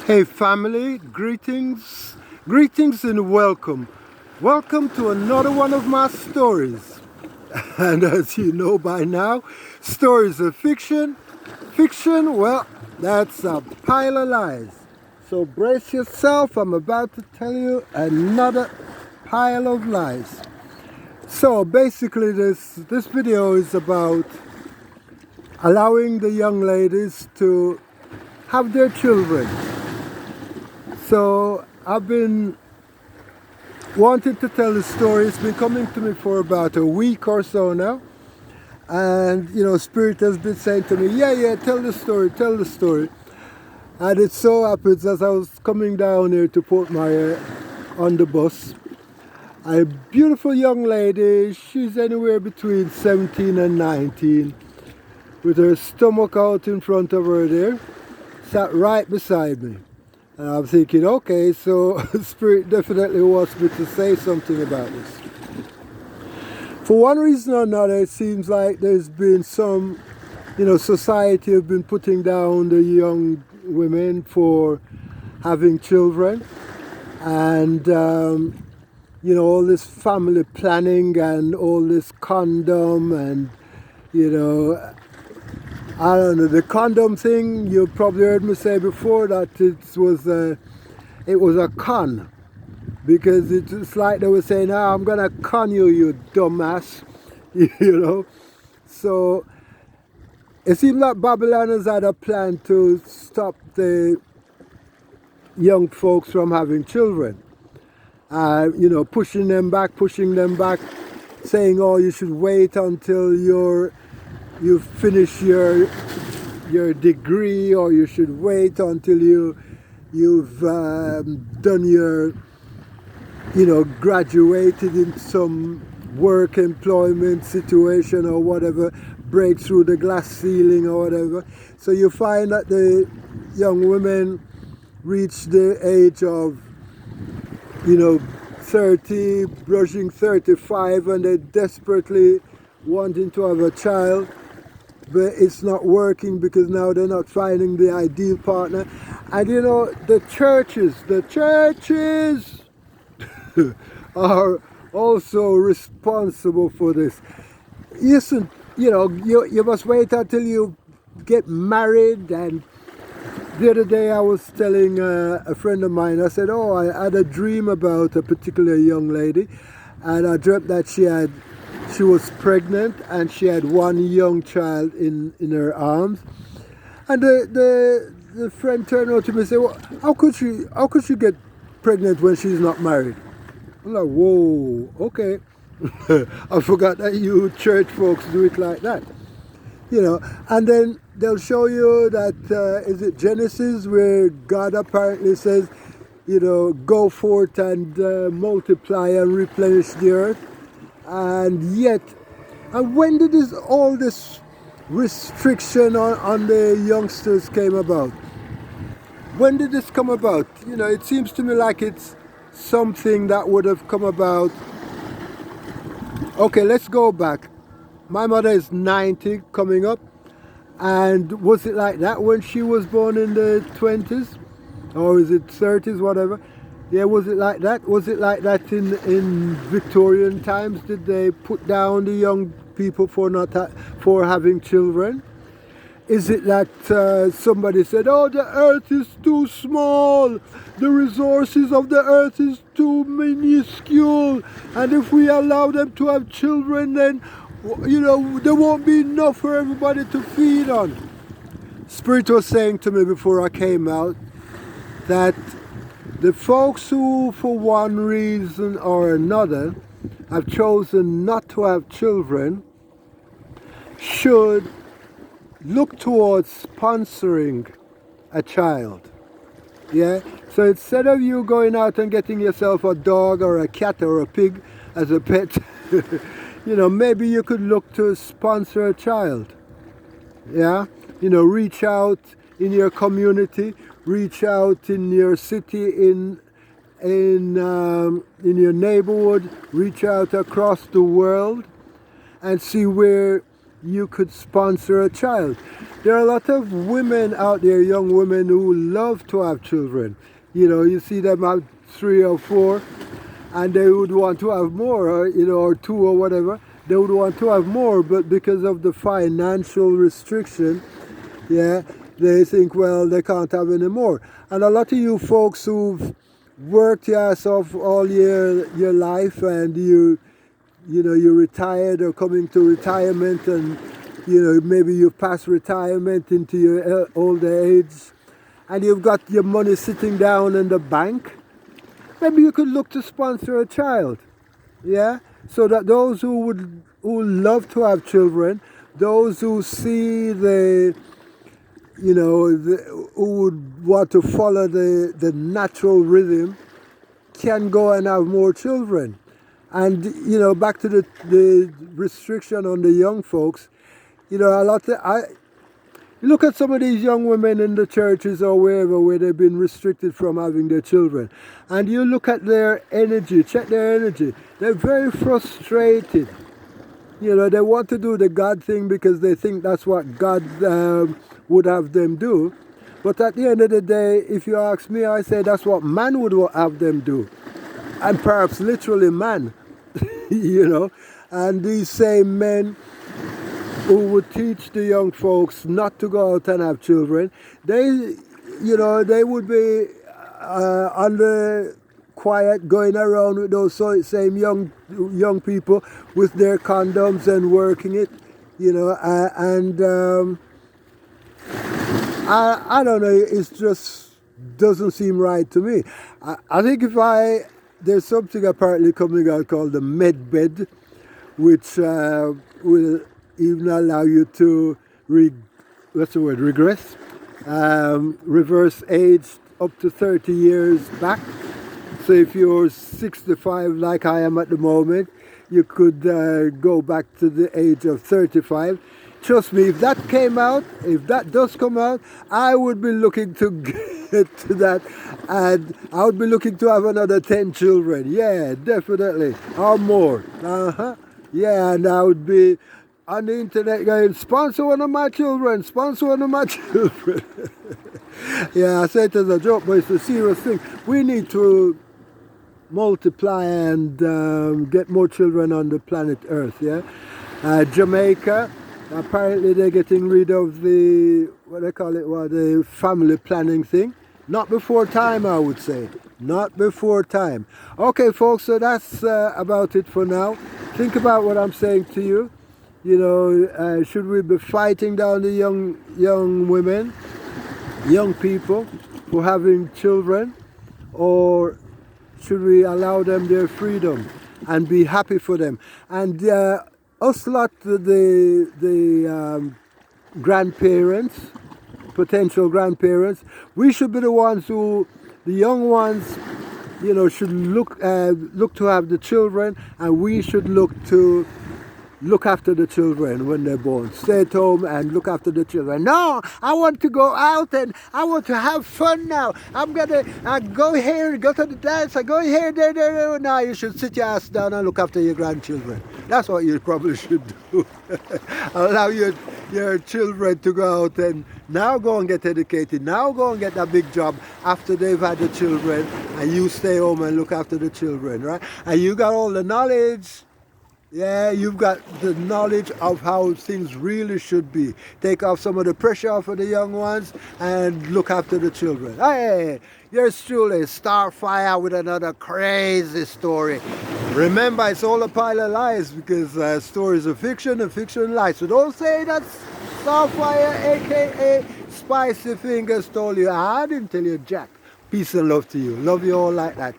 Hey family, greetings and welcome. Welcome to another one of my stories. And as you know by now, stories are fiction. Fiction, well, that's a pile of lies. So brace yourself, I'm about to tell you another pile of lies. So basically this video is about allowing the young ladies to have their children. So I've been wanting to tell the story. It's been coming to me for about a week or so now. And, Spirit has been saying to me, yeah, tell the story. And it so happens as I was coming down here to Port Myer on the bus, a beautiful young lady, she's anywhere between 17 and 19, with her stomach out in front of her there, sat right beside me. And I'm thinking, okay, so Spirit definitely wants me to say something about this. For one reason or another, it seems like there's been some, society have been putting down the young women for having children. And, all this family planning and all this condom and, I don't know, the condom thing, you probably heard me say before that it was a con, because it's like they were saying, I'm going to con you, you dumbass, So it seems like Babylon has had a plan to stop the young folks from having children. Pushing them back, saying, oh, you should wait until you finish your degree, or you should wait until you've done your, graduated in some work employment situation or whatever, break through the glass ceiling or whatever. So you find that the young women reach the age of 30, brushing 35, and they're desperately wanting to have a child, but it's not working because now they're not finding the ideal partner. And the churches are also responsible for this. Listen, you must wait until you get married. And the other day I was telling a friend of mine, I said, I had a dream about a particular young lady, and I dreamt that she was pregnant and she had one young child in her arms. And the friend turned around to me and said, well, how could she get pregnant when she's not married? I'm like, whoa, okay. I forgot that you church folks do it like that. And then they'll show you that, is it Genesis, where God apparently says, go forth and multiply and replenish the earth. And yet, when did all this restriction on the youngsters came about? When did this come about? It seems to me like it's something that would have come about. Okay, let's go back. My mother is 90 coming up, and was it like that when she was born in the 20s, or is it 30s, whatever? Yeah, was it like that? Was it like that in Victorian times? Did they put down the young people for having children? Is it that somebody said, oh, the earth is too small, the resources of the earth is too minuscule, and if we allow them to have children, then there won't be enough for everybody to feed on? Spirit was saying to me before I came out that the folks who, for one reason or another, have chosen not to have children should look towards sponsoring a child. Yeah? So instead of you going out and getting yourself a dog or a cat or a pig as a pet, maybe you could look to sponsor a child. Yeah? Reach out in your community, reach out in your city, in your neighborhood, reach out across the world, and see where you could sponsor a child. There are a lot of women out there, young women, who love to have children. You know, you see them have 3 or 4, and they would want to have more, or, you know, or 2 or whatever. They would want to have more, but because of the financial restriction, yeah, they think, well, they can't have any more. And a lot of you folks who've worked your ass off all your life, and you know, you're retired or coming to retirement, and you know, maybe you've passed retirement into your older age, and you've got your money sitting down in the bank. Maybe you could look to sponsor a child, yeah, so that those who love to have children, those who see you know, who would want to follow the natural rhythm, can go and have more children. And you know, back to the restriction on the young folks, you know, you look at some of these young women in the churches or wherever where they've been restricted from having their children, and you look at their energy, check their energy. They're very frustrated. You know, they want to do the God thing because they think that's what God would have them do. But at the end of the day, if you ask me, I say that's what man would have them do. And perhaps literally man, you know. And these same men who would teach the young folks not to go out and have children, they, you know, they would be under quiet, going around with those same young people with their condoms and working it, you know, I don't know, it just doesn't seem right to me. I think there's something apparently coming out called the med bed, which will even allow you to regress, reverse age up to 30 years back. So if you're 65 like I am at the moment, you could go back to the age of 35. Trust me, if that came out, if that does come out, I would be looking to get to that, and I would be looking to have another 10 children. Yeah, definitely, or more. Yeah, and I would be on the internet going, sponsor one of my children, sponsor one of my children. Yeah, I say it as a joke, but it's a serious thing. We need to multiply and get more children on the planet Earth, yeah? Jamaica, apparently they're getting rid of the family planning thing. Not before time, I would say. Not before time. Okay, folks, so that's about it for now. Think about what I'm saying to you. You know, should we be fighting down the young women, young people for having children, or should we allow them their freedom and be happy for them? And us lot, the grandparents, potential grandparents, we should be the ones who, the young ones, you know, should look to have the children, and we should look after the children when they're born. Stay at home and look after the children. No, I want to go out and I want to have fun now. I'm gonna go here, go to the dance, I go here, there. Now you should sit your ass down and look after your grandchildren. That's what you probably should do. Allow your children to go out and now go and get educated. Now go and get that big job after they've had the children, and you stay home and look after the children, right? And you got all the knowledge. Yeah, you've got the knowledge of how things really should be. Take off some of the pressure off of the young ones and look after the children. Hey, yours truly, Starfire, with another crazy story. Remember, it's all a pile of lies, because stories are fiction and fiction lies. So don't say that Starfire, aka Spicy Fingers, told you. I didn't tell you jack. Peace and love to you. Love you all like that.